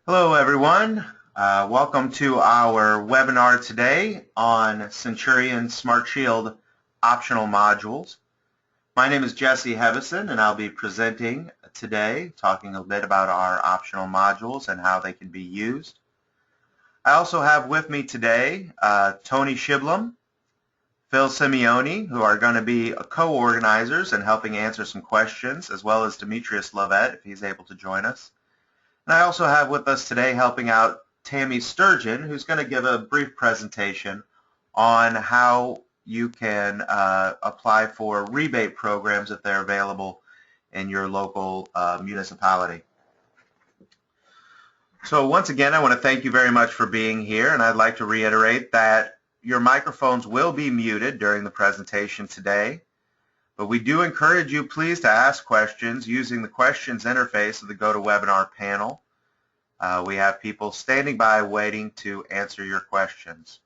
Hello everyone. Welcome to our webinar today on Centurion SmartShield optional modules. My name is Jesse Hevison and I'll be presenting today, talking a bit about our optional modules and how they can be used. I also have with me today Tony Shiblum, Phil Simeone, who are going to be co-organizers and helping answer some questions, as well as Demetrius Lovett, if he's able to join us. And I also have with us today helping out Tammy Sturgeon, who's going to give a brief presentation on how you can apply for rebate programs if they're available in your local municipality. So once again, I want to thank you very much for being here, and I'd like to reiterate that your microphones will be muted during the presentation today. But we do encourage you, please, to ask questions using the questions interface of the GoToWebinar panel. We have people standing by waiting to answer your questions.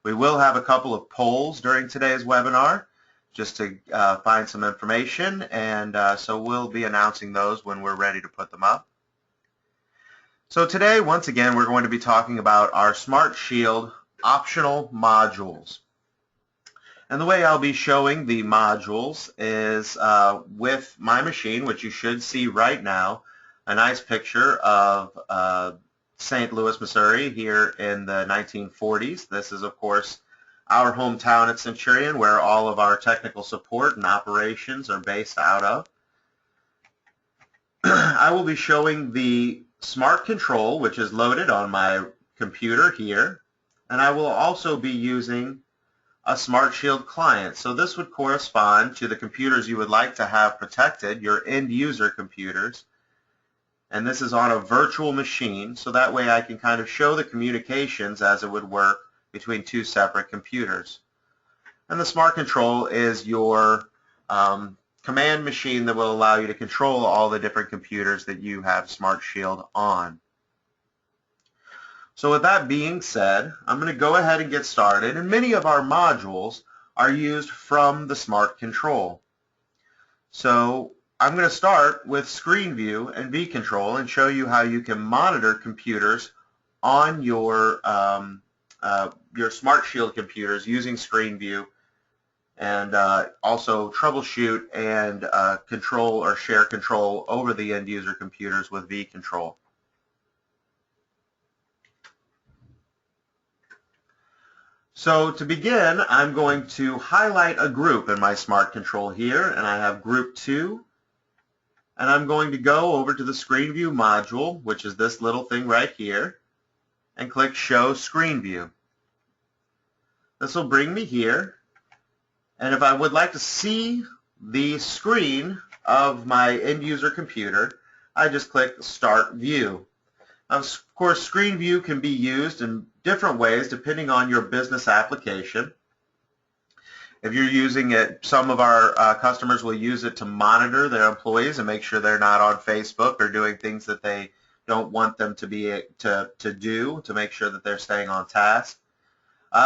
We will have a couple of polls during today's webinar just to find some information, and so we'll be announcing those when we're ready to put them up. So today, once again, we're going to be talking about our SmartShield optional modules. And the way I'll be showing the modules is with my machine, which you should see right now, a nice picture of St. Louis, Missouri here in the 1940s. This is, of course, our hometown at Centurion, where all of our technical support and operations are based out of. I will be showing the Smart Control, which is loaded on my computer here, and I will also be using a SmartShield client. So this would correspond to the computers you would like to have protected, your end user computers. And this is on a virtual machine, so that way I can kind of show the communications as it would work between two separate computers. And the Smart Control is your command machine that will allow you to control all the different computers that you have SmartShield on. So with that being said, I'm going to go ahead and get started, and many of our modules are used from the Smart Control. So I'm going to start with Screenview and vControl and show you how you can monitor computers on your SmartShield computers using Screenview, and also troubleshoot and control or share control over the end user computers with vControl. So to begin, I'm going to highlight a group in my Smart Control here, and I have Group 2, and I'm going to go over to the Screenview module, which is this little thing right here, and click Show Screenview. This will bring me here, and if I would like to see the screen of my end user computer, I just click Start View. Of course, Screenview can be used in different ways depending on your business application. If you're using it, some of our customers will use it to monitor their employees and make sure they're not on Facebook or doing things that they don't want them to be to do to make sure that they're staying on task.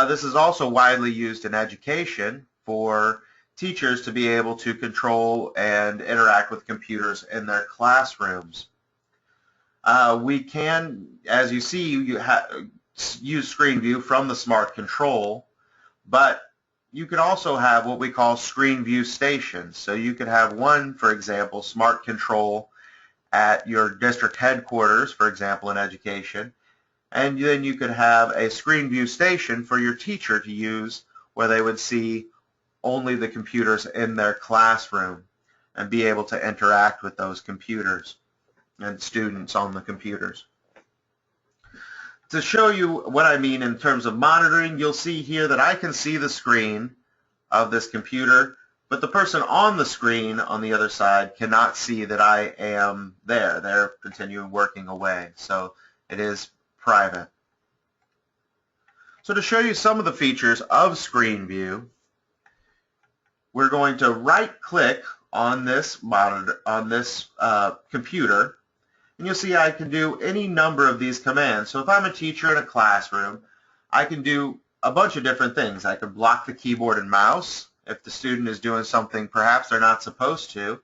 This is also widely used in education for teachers to be able to control and interact with computers in their classrooms. We can, as you see, use Screenview from the Smart Control, but you can also have what we call Screenview stations. So you could have one, for example, Smart Control at your district headquarters, for example, in education, and then you could have a Screenview station for your teacher to use where they would see only the computers in their classroom and be able to interact with those computers and students on the computers. To show you what I mean in terms of monitoring, you'll see here that I can see the screen of this computer, but the person on the screen on the other side cannot see that I am there. They're continuing working away, so it is private. So to show you some of the features of Screenview, we're going to right-click on this monitor, on this computer, and you'll see I can do any number of these commands. So if I'm a teacher in a classroom, I can do a bunch of different things. I can block the keyboard and mouse if the student is doing something perhaps they're not supposed to,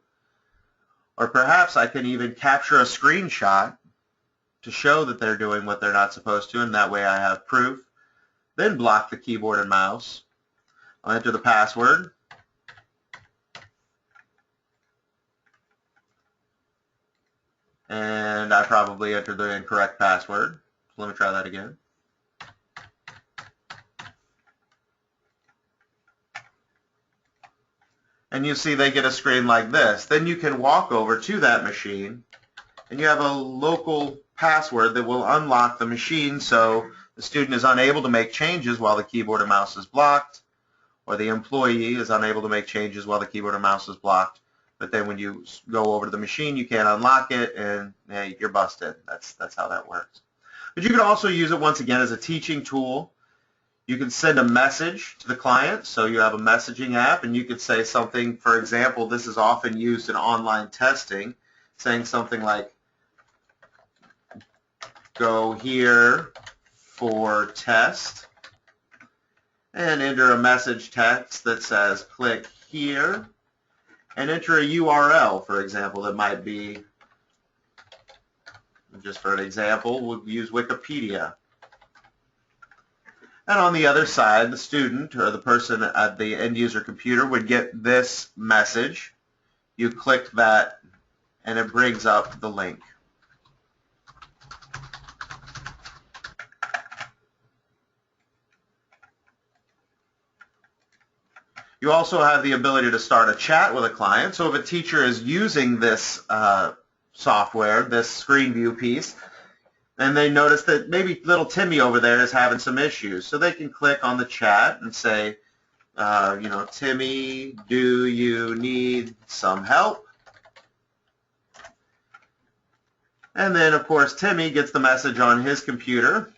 or perhaps I can even capture a screenshot to show that they're doing what they're not supposed to, and that way I have proof. Then block the keyboard and mouse. I'll enter the password. And I probably entered the incorrect password. So let me try that again. And you see they get a screen like this. Then you can walk over to that machine and you have a local password that will unlock the machine so the student is unable to make changes while the keyboard and mouse is blocked, or the employee is unable to make changes while the keyboard and mouse is blocked. But then when you go over to the machine, you can't unlock it, and hey, you're busted. That's how that works. But you can also use it once again as a teaching tool. You can send a message to the client, so you have a messaging app, and you could say something, for example, this is often used in online testing, saying something like, go here for test, and enter a message text that says click here, and enter a URL, for example, that might be, just for an example, we'll use Wikipedia. And on the other side, the student or the person at the end user computer would get this message. You click that and it brings up the link. You also have the ability to start a chat with a client. So if a teacher is using this software, this Screenview piece, and they notice that maybe little Timmy over there is having some issues, so they can click on the chat and say, you know, Timmy, do you need some help? And then, of course, Timmy gets the message on his computer,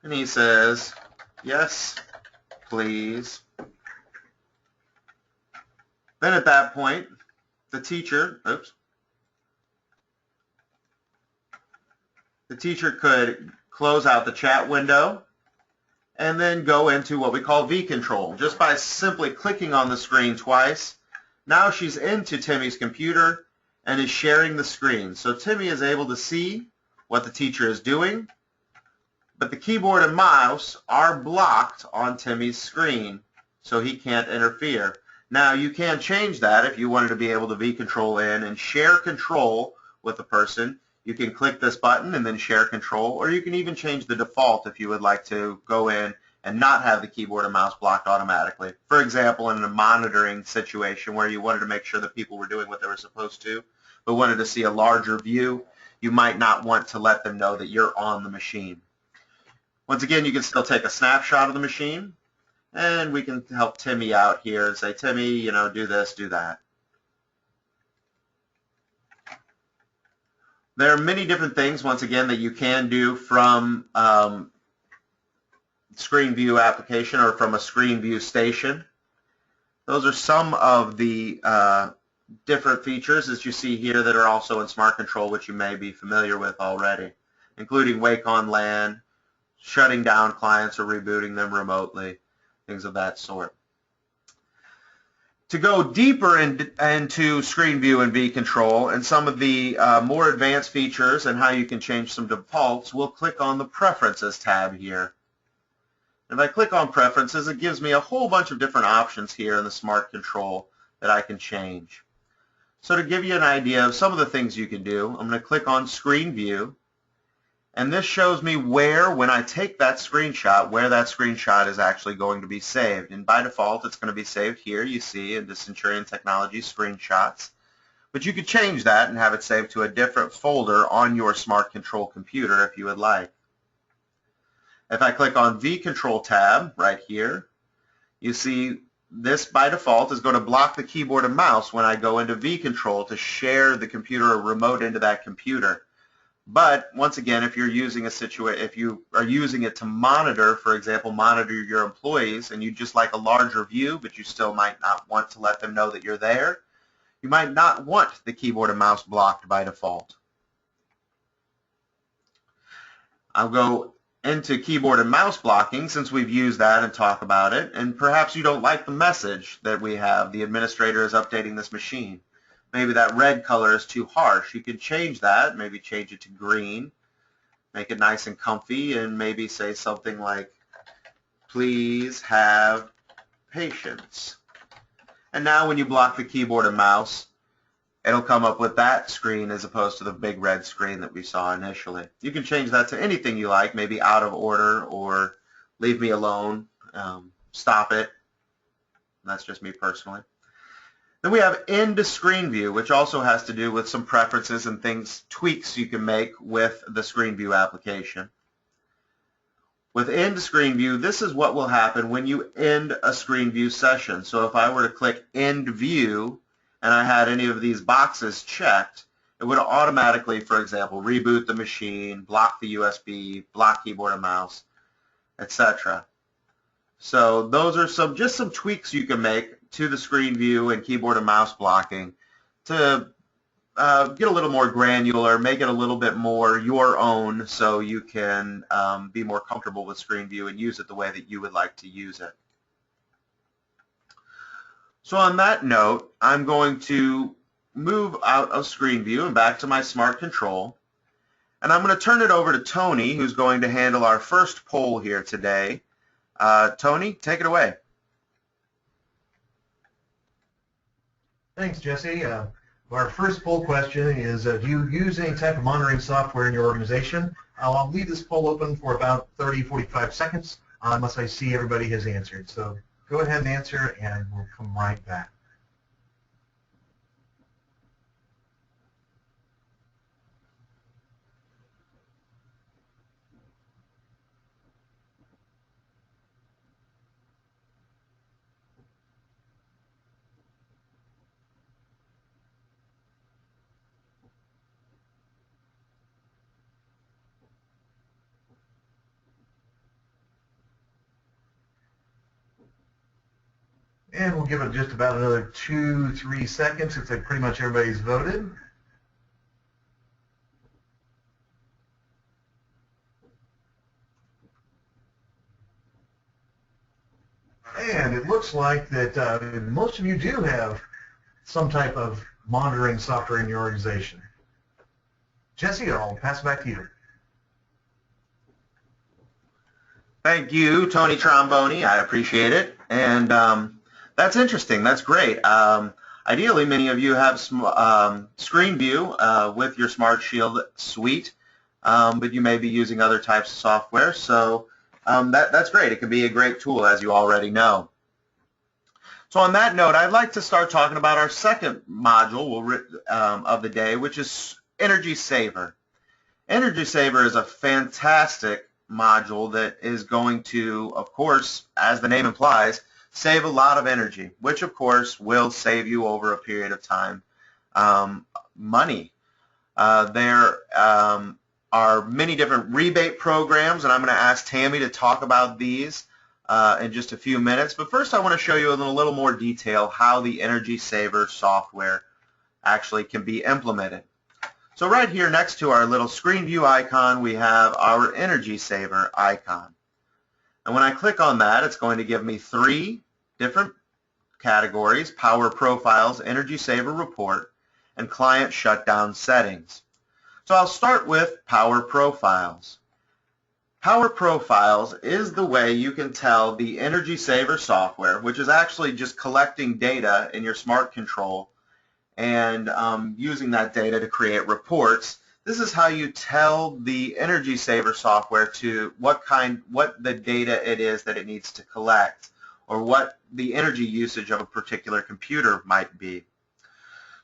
and he says, yes, please. Then at that point, the teacher could close out the chat window and then go into what we call V-Control. Just by simply clicking on the screen twice, now she's into Timmy's computer and is sharing the screen. So Timmy is able to see what the teacher is doing, but the keyboard and mouse are blocked on Timmy's screen, so he can't interfere. Now, you can change that if you wanted to be able to V-Control in and share control with the person. You can click this button and then share control, or you can even change the default if you would like to go in and not have the keyboard and mouse blocked automatically. For example, in a monitoring situation where you wanted to make sure that people were doing what they were supposed to, but wanted to see a larger view, you might not want to let them know that you're on the machine. Once again, you can still take a snapshot of the machine, and we can help Timmy out here and say, Timmy, you know, do this, do that. There are many different things, once again, that you can do from Screenview application or from a Screenview station. Those are some of the different features that you see here that are also in Smart Control, which you may be familiar with already, including Wake on LAN, shutting down clients or rebooting them remotely, things of that sort. To go deeper into Screenview and V-Control and some of the more advanced features and how you can change some defaults, we'll click on the Preferences tab here. If I click on Preferences, it gives me a whole bunch of different options here in the Smart Control that I can change. So to give you an idea of some of the things you can do, I'm going to click on Screenview, and this shows me where, when I take that screenshot, where that screenshot is actually going to be saved. And by default, it's going to be saved here, you see, in the Centurion Technologies screenshots. But you could change that and have it saved to a different folder on your Smart Control computer if you would like. If I click on V-Control tab right here, you see this by default is going to block the keyboard and mouse when I go into V-Control to share the computer or remote into that computer. But once again, if you're using if you are using it to monitor, for example, monitor your employees, and you just like a larger view, but you still might not want to let them know that you're there, you might not want the keyboard and mouse blocked by default. I'll go into keyboard and mouse blocking since we've used that and talk about it, and perhaps you don't like the message that we have, the administrator is updating this machine. maybe that red color is too harsh. You can change that, maybe change it to green, make it nice and comfy, and maybe say something like, please have patience. And now when you block the keyboard and mouse, it'll come up with that screen as opposed to the big red screen that we saw initially. You can change that to anything you like, maybe out of order or leave me alone, stop it. That's just me personally. Then we have into Screenview, which also has to do with some preferences and things, tweaks you can make with the Screenview application. With into Screenview, this is what will happen when you end a Screenview session. So if I were to click End View and I had any of these boxes checked, it would automatically, for example, reboot the machine, block the USB, block keyboard and mouse, etc. So those are just some tweaks you can make to the Screenview and keyboard and mouse blocking to get a little more granular, make it a little bit more your own so you can be more comfortable with Screenview and use it the way that you would like to use it. So on that note, I'm going to move out of Screenview and back to my Smart Control. And I'm going to turn it over to Tony, who's going to handle our first poll here today. Tony, take it away. Thanks, Jesse. Our first poll question is, do you use any type of monitoring software in your organization? I'll leave this poll open for about 30-45 seconds unless I see everybody has answered. So go ahead and answer, and we'll come right back. And we'll give it just about another 2-3 seconds. Looks like pretty much everybody's voted. And it looks like that most of you do have some type of monitoring software in your organization. Jesse, I'll pass it back to you. Thank you, Tony Tromboni. I appreciate it. And that's interesting. That's great. Ideally, many of you have Screenview with your SmartShield suite, but you may be using other types of software. So that's great. It can be a great tool, as you already know. So on that note, I'd like to start talking about our second module of the day, which is Energy Saver. Energy Saver is a fantastic module that is going to, of course, as the name implies, save a lot of energy, which of course will save you over a period of time money. There are many different rebate programs, and I'm going to ask Tammy to talk about these in just a few minutes. But first I want to show you in a little more detail how the Energy Saver software actually can be implemented. So right here next to our little Screenview icon, we have our Energy Saver icon. And when I click on that, it's going to give me 3 different categories: Power Profiles, Energy Saver Report, and Client Shutdown Settings. So I'll start with Power Profiles. Power Profiles is the way you can tell the Energy Saver software, which is actually just collecting data in your Smart Control and using that data to create reports. This is how you tell the Energy Saver software to what the data it is that it needs to collect, or what the energy usage of a particular computer might be.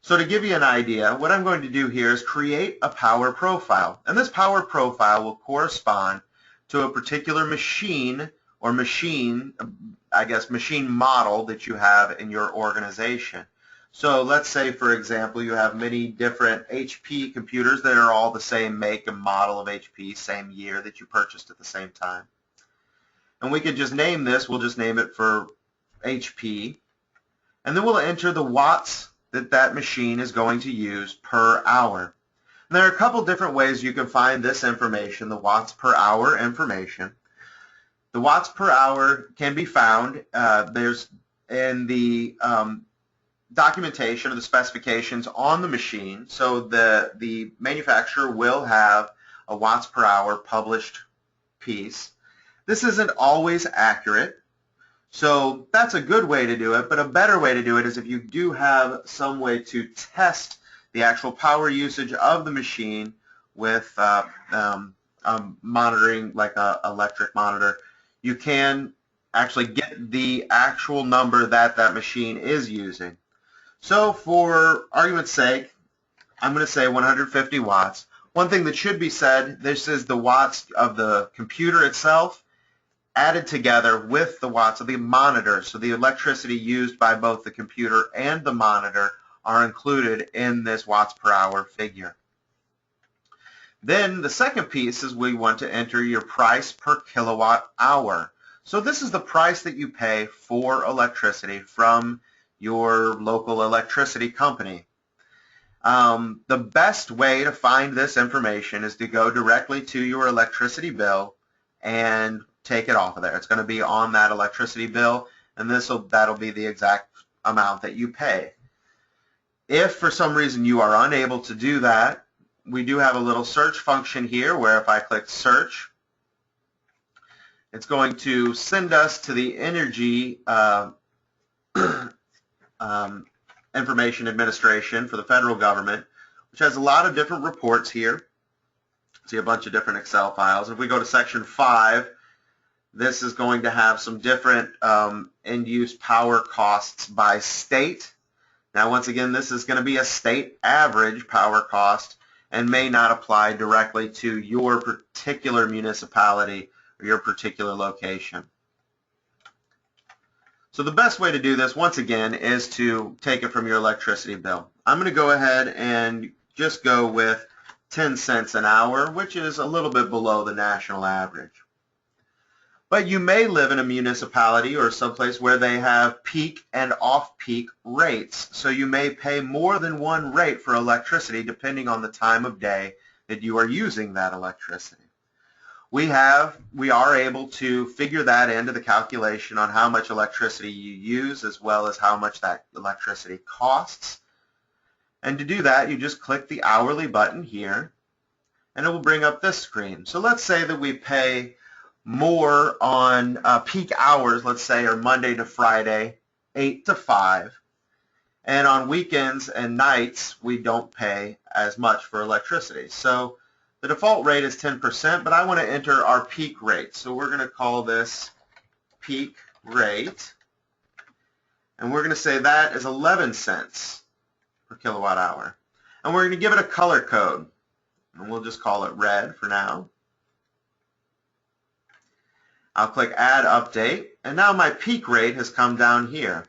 So to give you an idea, what I'm going to do here is create a power profile. And this power profile will correspond to a particular machine or machine model that you have in your organization. So let's say, for example, you have many different HP computers that are all the same make and model of HP, same year that you purchased at the same time. And we could just name this, we'll just name it for HP, and then we'll enter the watts that that machine is going to use per hour. And there are a couple different ways you can find this information, the watts per hour information. The watts per hour can be found, there's in the documentation of the specifications on the machine. So the manufacturer will have a watts per hour published piece. This isn't always accurate, so that's a good way to do it, but a better way to do it is if you do have some way to test the actual power usage of the machine with monitoring, like an electric monitor. You can actually get the actual number that that machine is using. So for argument's sake, I'm going to say 150 watts. One thing that should be said, this is the watts of the computer itself added together with the watts of the monitor. So the electricity used by both the computer and the monitor are included in this watts per hour figure. Then the second piece is we want to enter your price per kilowatt hour. So this is the price that you pay for electricity from your local electricity company. The best way to find this information is to go directly to your electricity bill and take it off of there. It's going to be on that electricity bill, and that'll be the exact amount that you pay. If for some reason you are unable to do that, we do have a little search function here where if I click search, it's going to send us to the Energy Information Administration for the federal government, which has a lot of different reports here. See a bunch of different Excel files. If we go to section 5, this is going to have some different end-use power costs by state. Now, once again, this is going to be a state average power cost and may not apply directly to your particular municipality or your particular location. So the best way to do this, once again, is to take it from your electricity bill. I'm going to go ahead and just go with 10 cents an hour, which is a little bit below the national average. But you may live in a municipality or someplace where they have peak and off-peak rates. So you may pay more than one rate for electricity depending on the time of day that you are using that electricity. We are able to figure that into the calculation on how much electricity you use as well as how much that electricity costs. And to do that, you just click the hourly button here and it will bring up this screen. So let's say that we pay more on peak hours, let's say, are Monday to Friday, 8 to 5. And on weekends and nights, we don't pay as much for electricity. So the default rate is 10%, but I want to enter our peak rate. So we're going to call this peak rate. And we're going to say that is 11 cents per kilowatt hour. And we're going to give it a color code. And we'll just call it red for now. I'll click Add Update, and now my peak rate has come down here.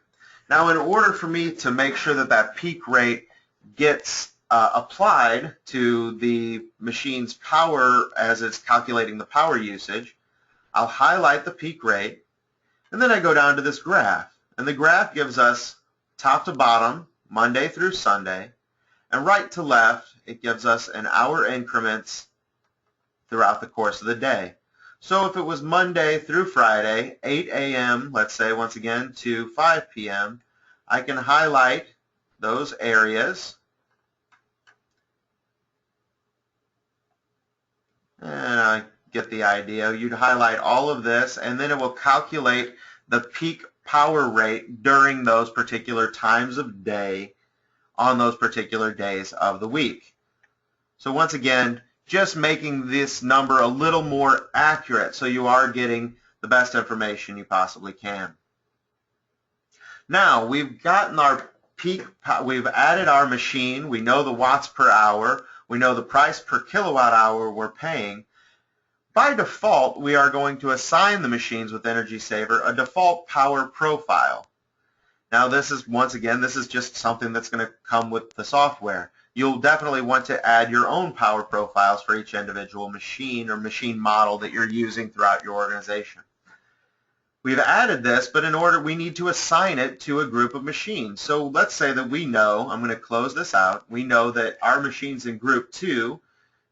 Now, in order for me to make sure that that peak rate gets applied to the machine's power as it's calculating the power usage, I'll highlight the peak rate, and then I go down to this graph. And the graph gives us top to bottom, Monday through Sunday, and right to left, it gives us in hour increments throughout the course of the day. So if it was Monday through Friday, 8 a.m., let's say once again, to 5 p.m., I can highlight those areas. And I get the idea. You'd highlight all of this, and then it will calculate the peak power rate during those particular times of day on those particular days of the week. So once again, just making this number a little more accurate so you are getting the best information you possibly can. Now, we've gotten our peak, we've added our machine, we know the watts per hour, we know the price per kilowatt hour we're paying. By default, we are going to assign the machines with Energy Saver a default power profile. Now this is, once again, this is just something that's going to come with the software. You'll definitely want to add your own power profiles for each individual machine or machine model that you're using throughout your organization. We've added this, but in order, we need to assign it to a group of machines. So let's say that we know, I'm going to close this out, we know that our machine's in group 2,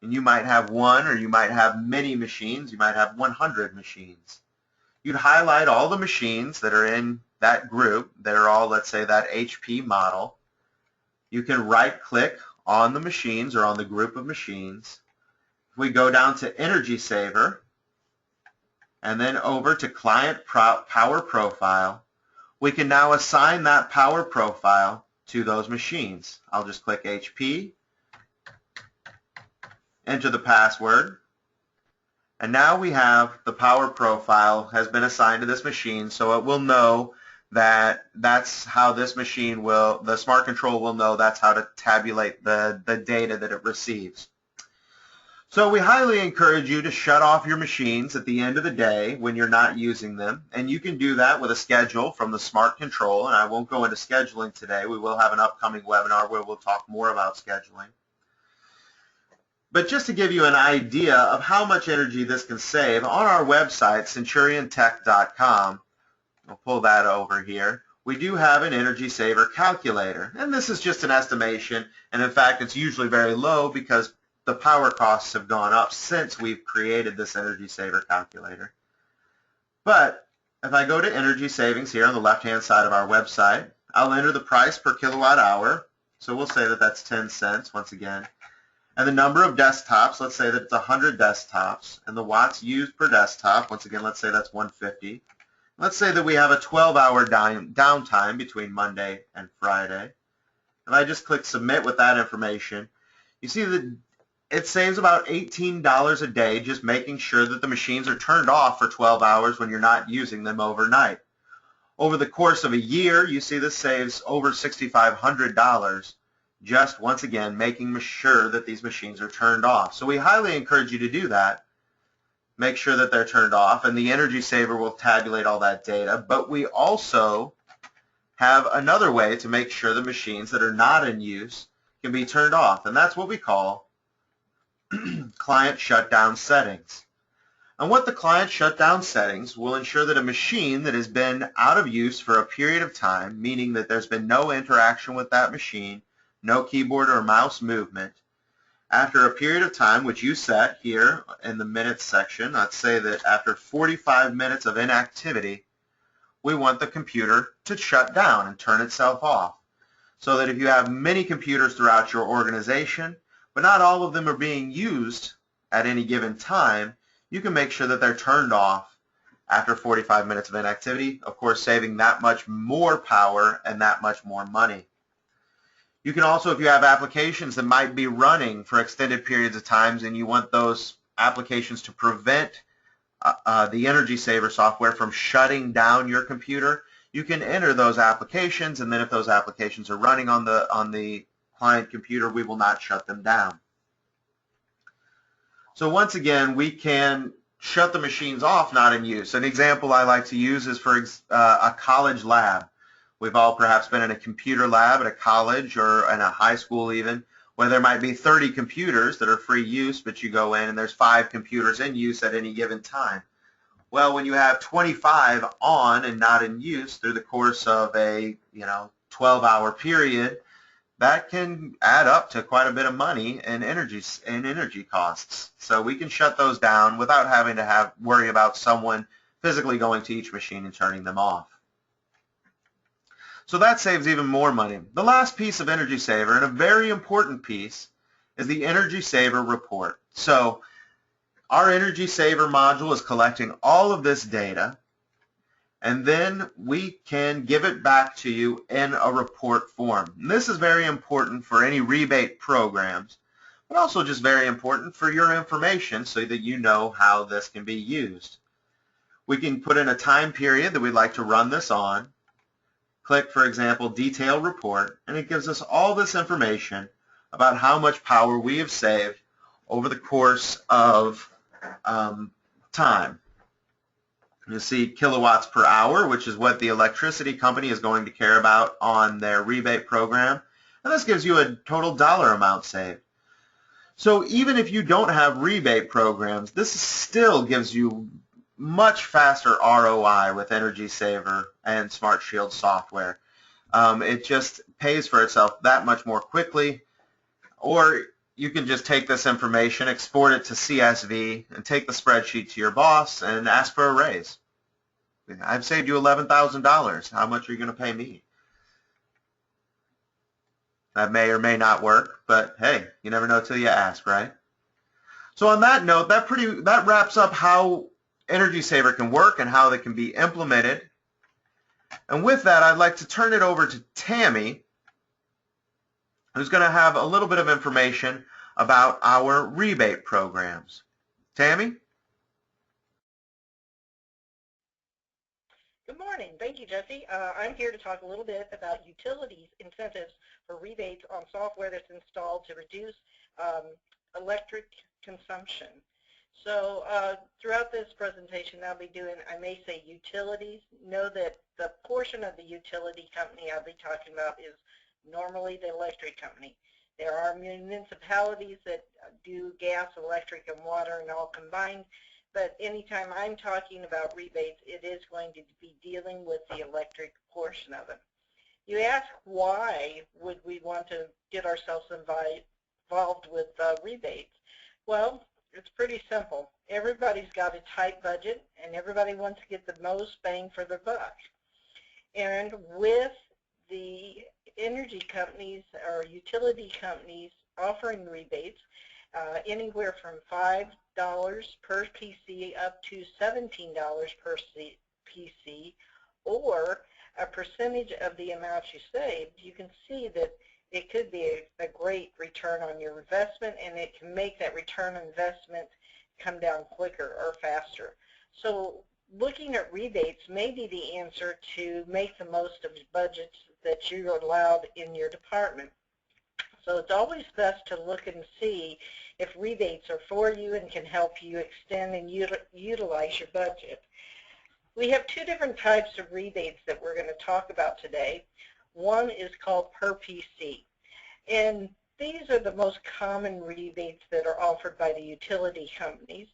and you might have one or you might have many machines, you might have 100 machines. You'd highlight all the machines that are in that group that are all, let's say, that HP model, you can right-click on the machines or on the group of machines. If we go down to Energy Saver and then over to Client Power Profile, we can now assign that power profile to those machines. I'll just click HP, enter the password, and now we have the power profile has been assigned to this machine, so it will know that that's how this machine will, the smart control will know that's how to tabulate the data that it receives. So we highly encourage you to shut off your machines at the end of the day when you're not using them, and you can do that with a schedule from the Smart Control, and I won't go into scheduling today. We will have an upcoming webinar where we'll talk more about scheduling. But just to give you an idea of how much energy this can save, on our website, centuriontech.com, I'll pull that over here, we do have an energy saver calculator, and this is just an estimation, and in fact it's usually very low because the power costs have gone up since we've created this energy saver calculator. But if I go to energy savings here on the left-hand side of our website, I'll enter the price per kilowatt hour. So we'll say that that's 10 cents once again. And the number of desktops, let's say that it's 100 desktops. And the watts used per desktop, once again, let's say that's 150. Let's say that we have a 12-hour downtime between Monday and Friday. If I just click submit with that information, you see that it saves about $18 a day just making sure that the machines are turned off for 12 hours when you're not using them overnight. Over the course of a year, you see this saves over $6,500 just, once again, making sure that these machines are turned off. So we highly encourage you to do that. Make sure that they're turned off, and the Energy Saver will tabulate all that data. But we also have another way to make sure the machines that are not in use can be turned off, and that's what we call client shutdown settings. And what the client shutdown settings will ensure that a machine that has been out of use for a period of time, meaning that there's been no interaction with that machine, no keyboard or mouse movement, after a period of time, which you set here in the minutes section, let's say that after 45 minutes of inactivity, we want the computer to shut down and turn itself off. So that if you have many computers throughout your organization, but not all of them are being used at any given time, you can make sure that they're turned off after 45 minutes of inactivity, of course saving that much more power and that much more money. You can also, if you have applications that might be running for extended periods of times and you want those applications to prevent the Energy Saver software from shutting down your computer, you can enter those applications, and then if those applications are running on the client computer, we will not shut them down. So once again, we can shut the machines off not in use. An example I like to use is for a college lab. We've all perhaps been in a computer lab at a college or in a high school even, where there might be 30 computers that are free use, but you go in and there's 5 computers in use at any given time. Well, when you have 25 on and not in use through the course of a 12-hour period, that can add up to quite a bit of money in energy costs. So we can shut those down without having to worry about someone physically going to each machine and turning them off. So that saves even more money. The last piece of Energy Saver, and a very important piece, is the Energy Saver report. So our Energy Saver module is collecting all of this data, and then we can give it back to you in a report form. And this is very important for any rebate programs, but also just very important for your information so that you know how this can be used. We can put in a time period that we'd like to run this on, click, for example, Detail Report, and it gives us all this information about how much power we have saved over the course of time. You see kilowatts per hour, which is what the electricity company is going to care about on their rebate program, and this gives you a total dollar amount saved. So even if you don't have rebate programs, this still gives you much faster ROI with Energy Saver and SmartShield software. It just pays for itself that much more quickly. Or you can just take this information, export it to CSV, and take the spreadsheet to your boss and ask for a raise. I've saved you $11,000. How much are you going to pay me? That may or may not work, but hey, you never know till you ask, right? So on that note, that wraps up how Energy Saver can work and how they can be implemented. And with that, I'd like to turn it over to Tammy, who's going to have a little bit of information about our rebate programs. Tammy? Good morning. Thank you, Jesse. I'm here to talk a little bit about utilities incentives for rebates on software that's installed to reduce electric consumption. So throughout this presentation I'll be doing, I may say utilities. Know that the portion of the utility company I'll be talking about is normally the electric company. There are municipalities that do gas, electric, and water and all combined. But anytime I'm talking about rebates, it is going to be dealing with the electric portion of it. You ask, why would we want to get ourselves involved with rebates? Well, it's pretty simple. Everybody's got a tight budget, and everybody wants to get the most bang for their buck. And with the energy companies or utility companies offering rebates, anywhere from $5 per PC up to $17 per PC, or a percentage of the amount you saved, you can see that it could be a great return on your investment, and it can make that return on investment come down quicker or faster. So looking at rebates may be the answer to make the most of the budgets that you're allowed in your department. So it's always best to look and see if rebates are for you and can help you extend and utilize your budget. We have two different types of rebates that we're going to talk about today. One is called per PC, and these are the most common rebates that are offered by the utility companies.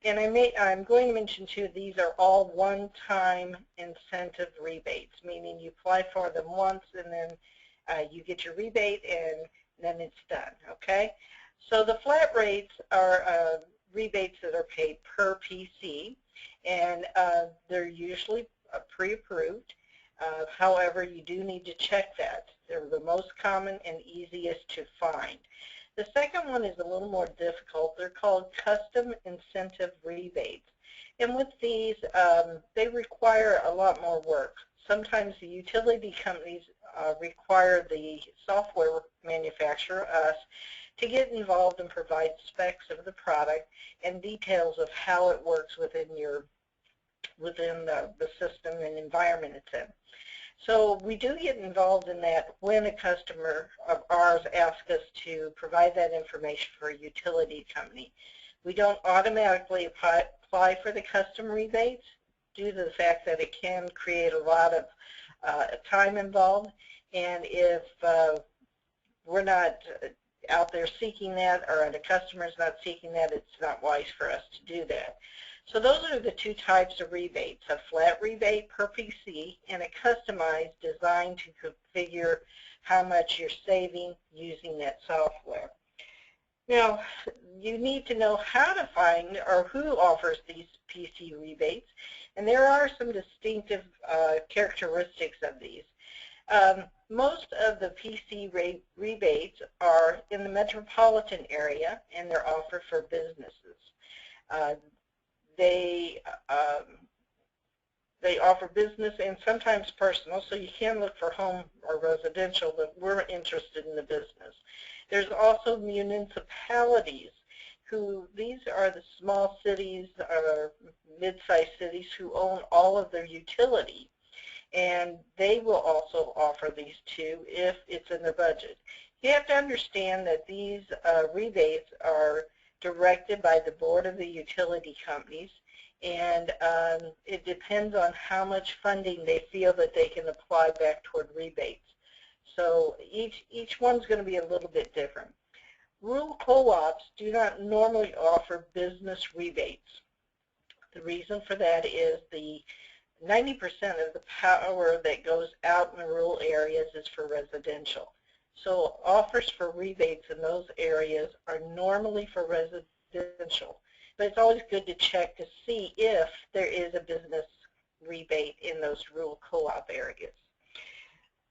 And I'm going to mention too, these are all one-time incentive rebates, meaning you apply for them once and then you get your rebate and then it's done, okay? So the flat rates are rebates that are paid per PC, and they're usually pre-approved. However, you do need to check that. They're the most common and easiest to find. The second one is a little more difficult. They're called custom incentive rebates. And with these, they require a lot more work. Sometimes the utility companies require the software manufacturer, us, to get involved and provide specs of the product and details of how it works within the system and environment it's in. So we do get involved in that when a customer of ours asks us to provide that information for a utility company. We don't automatically apply for the custom rebates due to the fact that it can create a lot of time involved, and if we're not out there seeking that, or the customer's not seeking that, it's not wise for us to do that. So those are the two types of rebates, a flat rebate per PC and a customized designed to configure how much you're saving using that software. Now, you need to know how to find or who offers these PC rebates, and there are some distinctive characteristics of these. Most of the PC rebates are in the metropolitan area, and they're offered for businesses. They offer business and sometimes personal, so you can look for home or residential, but we're interested in the business. There's also municipalities, these are the small cities or mid-sized cities who own all of their utility, and they will also offer these too if it's in their budget. You have to understand that these rebates are directed by the board of the utility companies, and it depends on how much funding they feel that they can apply back toward rebates. So each one's going to be a little bit different. Rural co-ops do not normally offer business rebates. The reason for that is the 90% of the power that goes out in the rural areas is for residential. So offers for rebates in those areas are normally for residential, but it's always good to check to see if there is a business rebate in those rural co-op areas.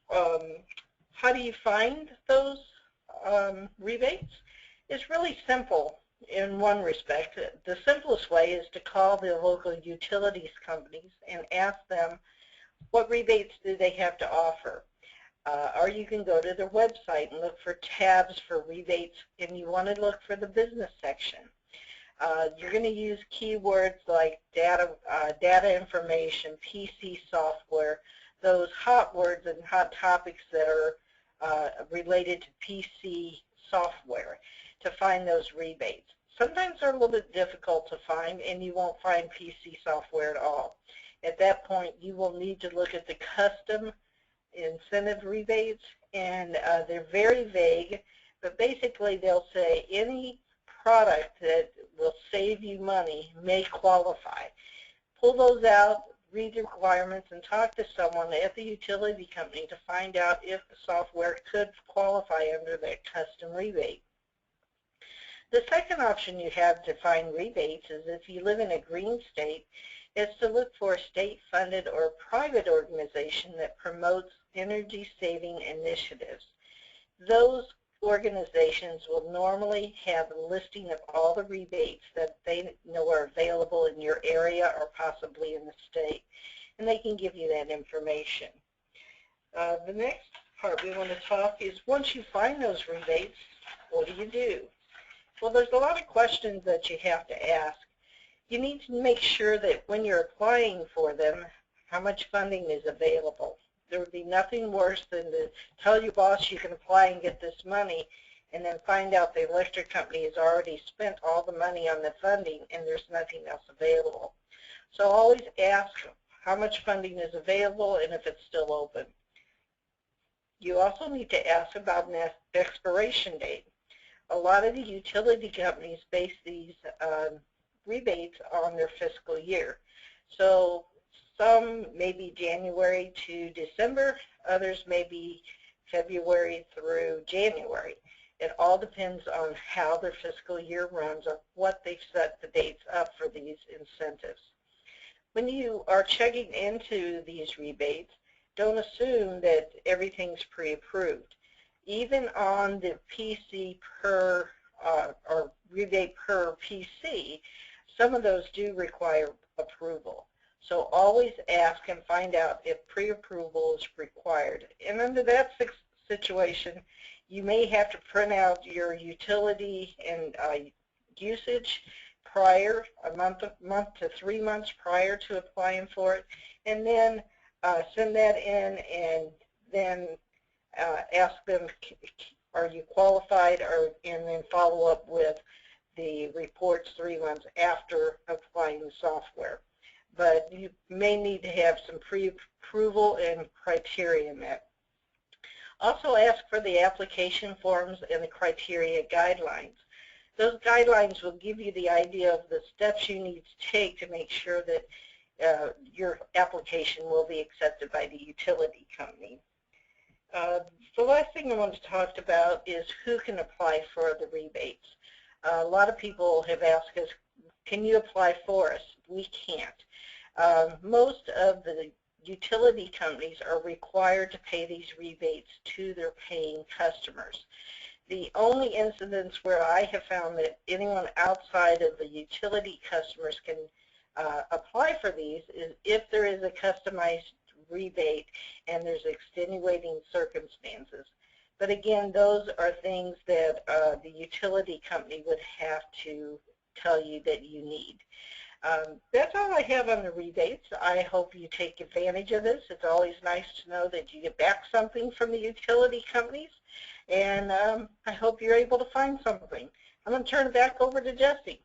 How do you find those rebates? It's really simple in one respect. The simplest way is to call the local utilities companies and ask them what rebates do they have to offer. Or you can go to their website and look for tabs for rebates, and you want to look for the business section. You're going to use keywords like data information, PC software, those hot words and hot topics that are related to PC software to find those rebates. Sometimes they're a little bit difficult to find, and you won't find PC software at all. At that point, you will need to look at the custom incentive rebates, and they're very vague, but basically they'll say any product that will save you money may qualify. Pull those out, read the requirements, and talk to someone at the utility company to find out if the software could qualify under that custom rebate. The second option you have to find rebates is if you live in a green state, is to look for a state-funded or private organization that promotes energy-saving initiatives. Those organizations will normally have a listing of all the rebates that they know are available in your area or possibly in the state, and they can give you that information. The next part we want to talk is once you find those rebates, what do you do? Well, there's a lot of questions that you have to ask. You need to make sure that when you're applying for them, how much funding is available. There would be nothing worse than to tell your boss you can apply and get this money and then find out the electric company has already spent all the money on the funding and there's nothing else available. So always ask how much funding is available and if it's still open. You also need to ask about an expiration date. A lot of the utility companies base these rebates on their fiscal year. So some may be January to December, others may be February through January. It all depends on how their fiscal year runs or what they've set the dates up for these incentives. When you are checking into these rebates, don't assume that everything's pre-approved. Even on the PC per or rebate per PC, some of those do require approval. So always ask and find out if pre-approval is required. And under that situation, you may have to print out your utility and usage prior, a month to 3 months prior to applying for it, and then send that in and then ask them, are you qualified, and then follow up with the reports 3 months after applying the software. But you may need to have some pre-approval and criteria met. Also ask for the application forms and the criteria guidelines. Those guidelines will give you the idea of the steps you need to take to make sure that your application will be accepted by the utility company. The last thing I want to talk about is who can apply for the rebates. A lot of people have asked us, can you apply for us? We can't. Most of the utility companies are required to pay these rebates to their paying customers. The only incidents where I have found that anyone outside of the utility customers can apply for these is if there is a customized rebate and there's extenuating circumstances. But again, those are things that the utility company would have to tell you that you need. That's all I have on the rebates. I hope you take advantage of this. It's always nice to know that you get back something from the utility companies, and I hope you're able to find something. I'm going to turn it back over to Jesse.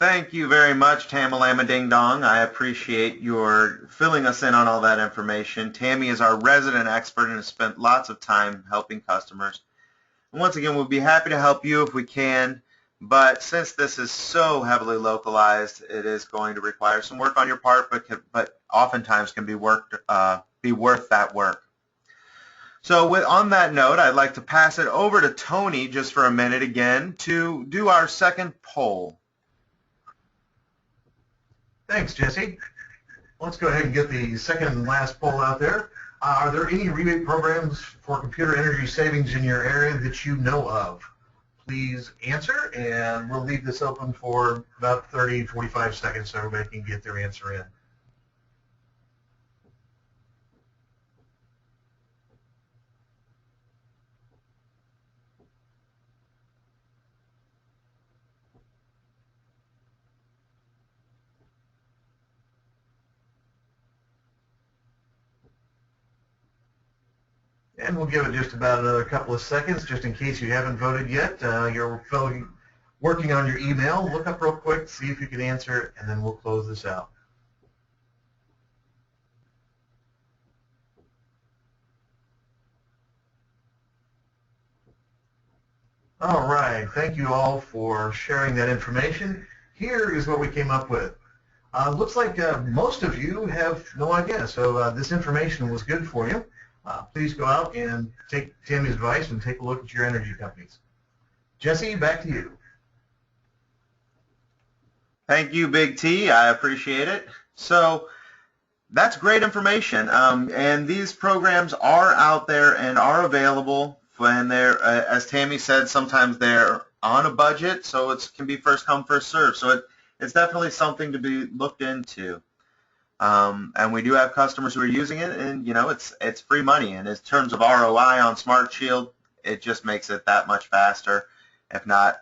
Thank you very much, Tamalama Ding Dong. I appreciate your filling us in on all that information. Tammy is our resident expert and has spent lots of time helping customers. And once again, we'll be happy to help you if we can, but since this is so heavily localized, it is going to require some work on your part, but oftentimes can be worth that work. So on that note, I'd like to pass it over to Tony just for a minute again to do our second poll. Thanks, Jesse. Let's go ahead and get the second and last poll out there. Are there any rebate programs for computer energy savings in your area that you know of? Please answer, and we'll leave this open for about 30, 45 seconds so everybody can get their answer in. And we'll give it just about another couple of seconds, just in case you haven't voted yet. You're working on your email. Look up real quick, see if you can answer, and then we'll close this out. All right, thank you all for sharing that information. Here is what we came up with. Looks like most of you have no idea, so this information was good for you. Please go out and take Tammy's advice and take a look at your energy companies. Jesse, back to you. Thank you, Big T. I appreciate it. So that's great information. And these programs are out there and are available when they're, as Tammy said, sometimes they're on a budget, so it can be first come, first serve. So it's definitely something to be looked into. And we do have customers who are using it, and it's free money. And in terms of ROI on SmartShield, it just makes it that much faster, if not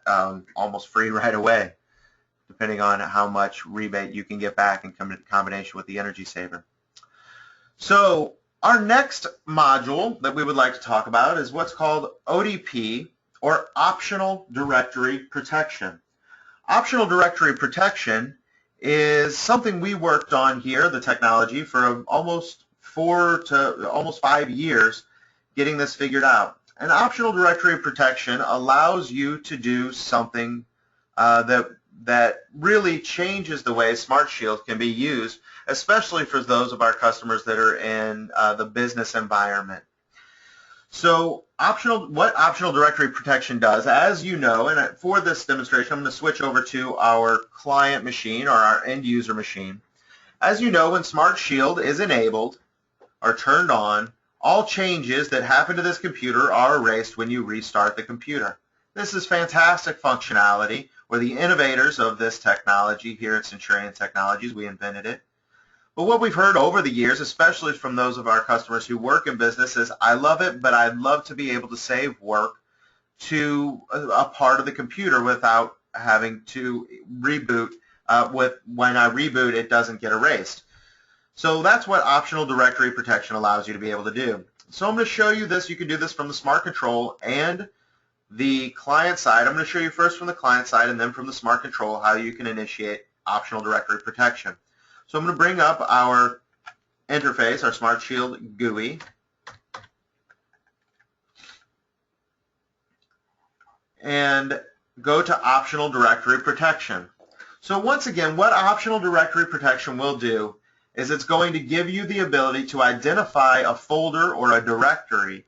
almost free right away, depending on how much rebate you can get back in combination with the Energy Saver. So our next module that we would like to talk about is what's called ODP, or Optional Directory Protection. Optional Directory Protection is something we worked on here, the technology, for almost 4 to almost 5 years getting this figured out. And optional directory protection allows you to do something that really changes the way SmartShield can be used, especially for those of our customers that are in the business environment. So what optional directory protection does, as you know, and for this demonstration, I'm going to switch over to our client machine or our end user machine. As you know, when SmartShield is enabled or turned on, all changes that happen to this computer are erased when you restart the computer. This is fantastic functionality. We're the innovators of this technology here at Centurion Technologies. We invented it. But what we've heard over the years, especially from those of our customers who work in business, is I love it, but I'd love to be able to save work to a part of the computer without having to reboot. When I reboot, it doesn't get erased. So that's what optional directory protection allows you to be able to do. So I'm going to show you this. You can do this from the Smart Control and the client side. I'm going to show you first from the client side and then from the Smart Control how you can initiate optional directory protection. So I'm going to bring up our interface, our SmartShield GUI, and go to Optional Directory Protection. So once again, what Optional Directory Protection will do is it's going to give you the ability to identify a folder or a directory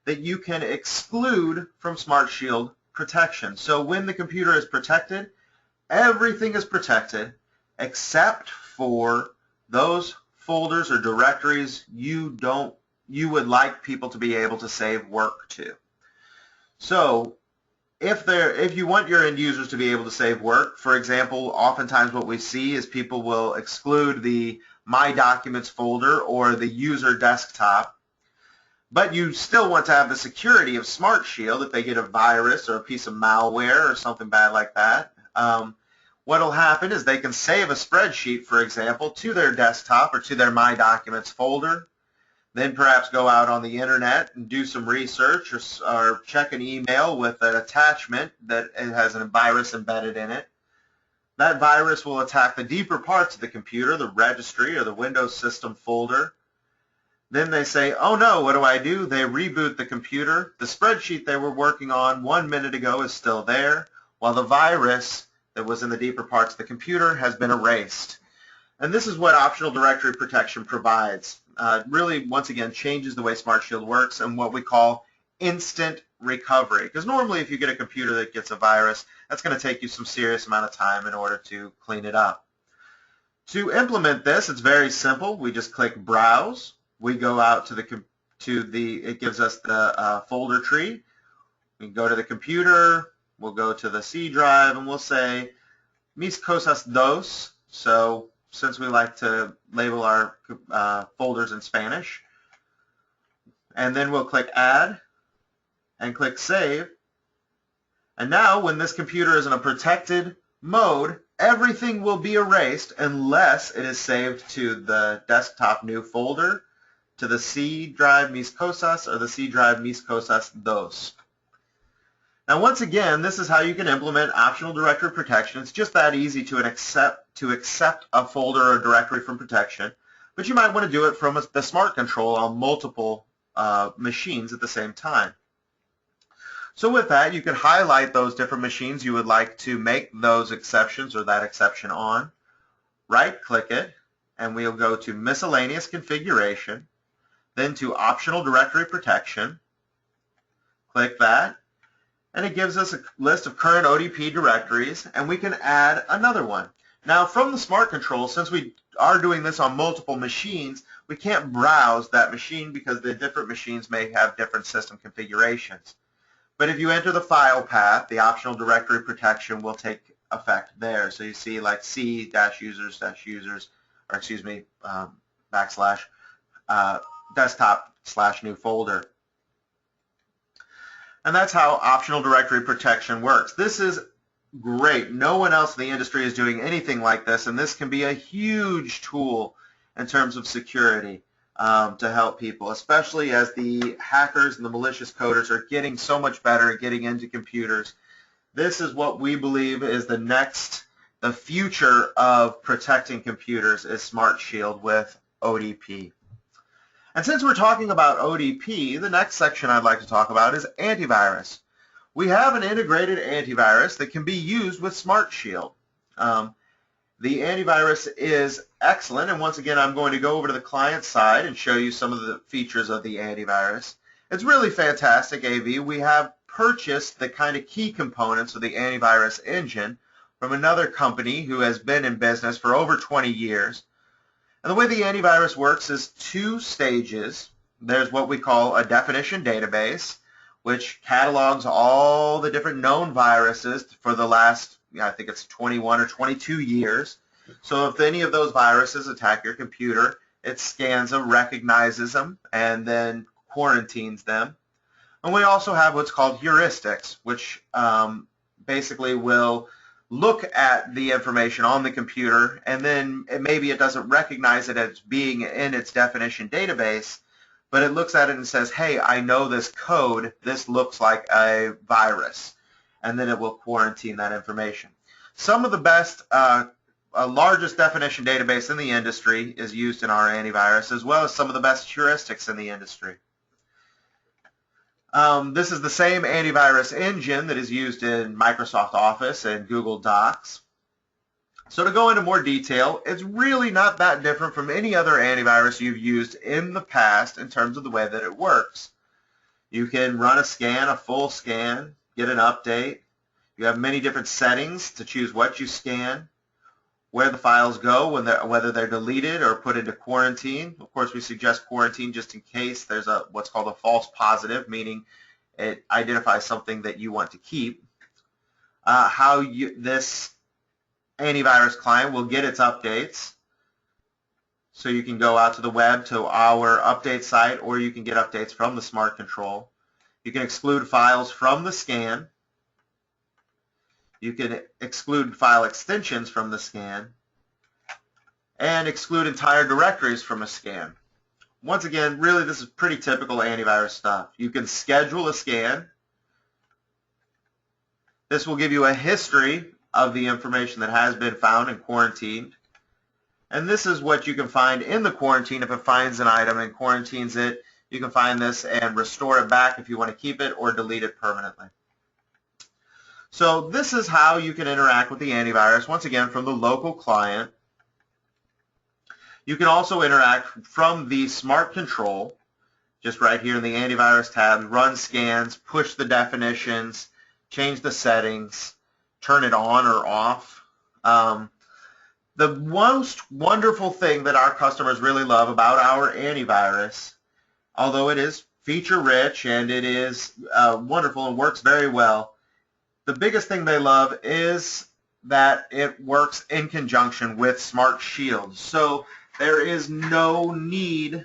that you can exclude from SmartShield protection. So when the computer is protected, everything is protected except for those folders or directories you would like people to be able to save work to. So if you want your end users to be able to save work, for example, oftentimes what we see is people will exclude the My Documents folder or the user desktop, but you still want to have the security of SmartShield if they get a virus or a piece of malware or something bad like that. What will happen is they can save a spreadsheet, for example, to their desktop or to their My Documents folder, then perhaps go out on the internet and do some research or check an email with an attachment that has a virus embedded in it. That virus will attack the deeper parts of the computer, the registry or the Windows system folder. Then they say, oh no, what do I do? They reboot the computer. The spreadsheet they were working on 1 minute ago is still there, while the virus that was in the deeper parts of the computer has been erased. And this is what optional directory protection provides. Really, once again, changes the way SmartShield works and what we call instant recovery. Because normally if you get a computer that gets a virus, that's going to take you some serious amount of time in order to clean it up. To implement this, it's very simple. We just click Browse. We go out to it gives us the folder tree. We can go to the computer. We'll go to the C drive, and we'll say mis cosas dos. So since we like to label our folders in Spanish, and then we'll click Add and click Save. And now when this computer is in a protected mode, everything will be erased unless it is saved to the desktop new folder, to the C drive mis cosas or the C drive mis cosas dos. Now once again, this is how you can implement optional directory protection. It's just that easy to accept a folder or directory from protection, but you might want to do it from the Smart Control on multiple machines at the same time. So with that, you can highlight those different machines you would like to make those exceptions or that exception on. Right-click it, and we'll go to Miscellaneous Configuration, then to Optional Directory Protection. Click that, and it gives us a list of current ODP directories, and we can add another one. Now, from the Smart Control, since we are doing this on multiple machines, we can't browse that machine because the different machines may have different system configurations. But if you enter the file path, the optional directory protection will take effect there. So you see like C-users, or excuse me, backslash desktop/new folder. And that's how optional directory protection works. This is great. No one else in the industry is doing anything like this, and this can be a huge tool in terms of security. To help people, especially as the hackers and the malicious coders are getting so much better at getting into computers. This is what we believe is the future of protecting computers is SmartShield with ODP. And since we're talking about ODP, the next section I'd like to talk about is antivirus. We have an integrated antivirus that can be used with SmartShield. The antivirus is excellent, and once again I'm going to go over to the client side and show you some of the features of the antivirus. It's really fantastic, AV. We have purchased the kind of key components of the antivirus engine from another company who has been in business for over 20 years. And the way the antivirus works is two stages. There's what we call a definition database, which catalogs all the different known viruses for the last, I think it's 21 or 22 years. So if any of those viruses attack your computer, it scans them, recognizes them, and then quarantines them. And we also have what's called heuristics, which basically will look at the information on the computer, and then maybe it doesn't recognize it as being in its definition database, but it looks at it and says, hey, I know this code, this looks like a virus, and then it will quarantine that information. Some of the best, largest definition database in the industry is used in our antivirus, as well as some of the best heuristics in the industry. This is the same antivirus engine that is used in Microsoft Office and Google Docs. So to go into more detail, it's really not that different from any other antivirus you've used in the past in terms of the way that it works. You can run a scan, a full scan, get an update. You have many different settings to choose what you scan, where the files go, whether they're deleted or put into quarantine. Of course, we suggest quarantine just in case there's what's called a false positive, meaning it identifies something that you want to keep. This antivirus client will get its updates. So you can go out to the web to our update site, or you can get updates from the Smart Control. You can exclude files from the scan. You can exclude file extensions from the scan, and exclude entire directories from a scan. Once again, really this is pretty typical antivirus stuff. You can schedule a scan. This will give you a history of the information that has been found and quarantined. And this is what you can find in the quarantine. If it finds an item and quarantines it, you can find this and restore it back if you want to keep it, or delete it permanently. So this is how you can interact with the antivirus, once again, from the local client. You can also interact from the Smart Control, just right here in the Antivirus tab, run scans, push the definitions, change the settings, turn it on or off. The most wonderful thing that our customers really love about our antivirus, although it is feature-rich and it is wonderful and works very well, the biggest thing they love is that it works in conjunction with SmartShield. So there is no need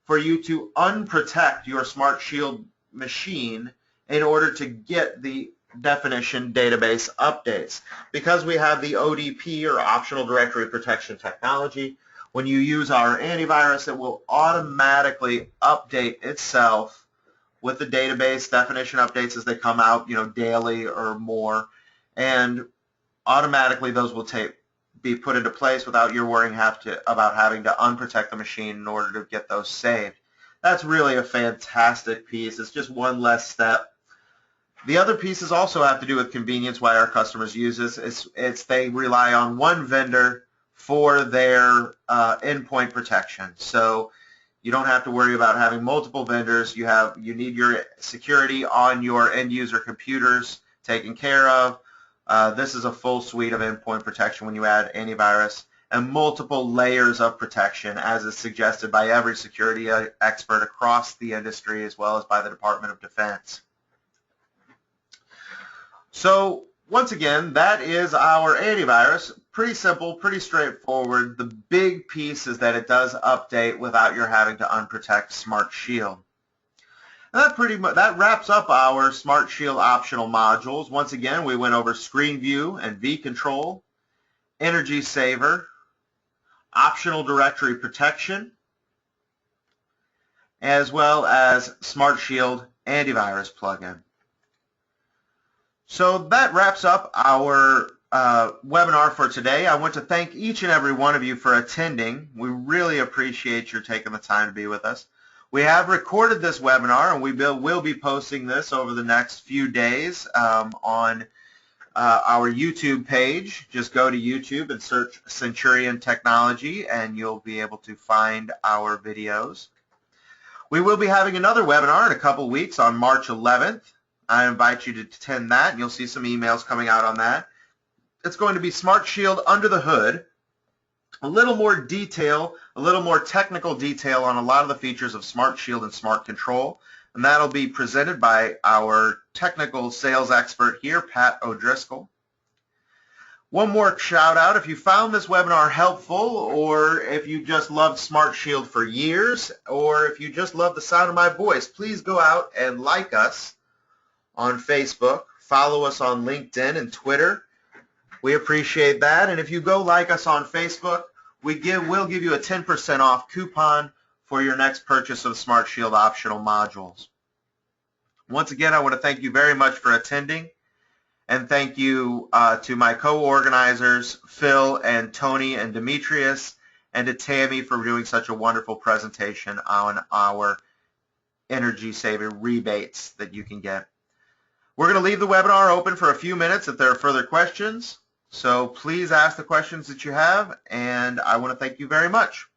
for you to unprotect your SmartShield machine in order to get the definition database updates. Because we have the ODP, or Optional Directory Protection technology, when you use our antivirus, it will automatically update itself with the database definition updates as they come out, daily or more, and automatically those will be put into place without your worrying about having to unprotect the machine in order to get those saved. That's really a fantastic piece. It's just one less step. The other pieces also have to do with convenience, why our customers use this. It's they rely on one vendor for their endpoint protection. So you don't have to worry about having multiple vendors. You need your security on your end user computers taken care of. This is a full suite of endpoint protection when you add antivirus, and multiple layers of protection, as is suggested by every security expert across the industry, as well as by the Department of Defense. So once again, that is our antivirus. Pretty simple, pretty straightforward. The big piece is that it does update without your having to unprotect SmartShield. And that wraps up our SmartShield optional modules. Once again, we went over Screenview and vControl, Energy Saver, Optional Directory Protection, as well as SmartShield Antivirus plugin. So that wraps up our webinar for today. I want to thank each and every one of you for attending. We really appreciate your taking the time to be with us. We have recorded this webinar, and we will be posting this over the next few days on our YouTube page. Just go to YouTube and search Centurion Technology, and you'll be able to find our videos. We will be having another webinar in a couple weeks on March 11th. I invite you to attend that, and you'll see some emails coming out on that. It's going to be SmartShield Under the Hood, a little more detail, a little more technical detail on a lot of the features of SmartShield and Smart Control, and that'll be presented by our technical sales expert here, Pat O'Driscoll. One more shout out, if you found this webinar helpful, or if you just loved SmartShield for years, or if you just love the sound of my voice, please go out and like us on Facebook, follow us on LinkedIn and Twitter. We appreciate that. And if you go like us on Facebook, we'll give you a 10% off coupon for your next purchase of SmartShield optional modules. Once again, I want to thank you very much for attending, and thank you to my co-organizers, Phil and Tony and Demetrius, and to Tammy for doing such a wonderful presentation on our energy saving rebates that you can get. We're going to leave the webinar open for a few minutes if there are further questions. So please ask the questions that you have, and I want to thank you very much.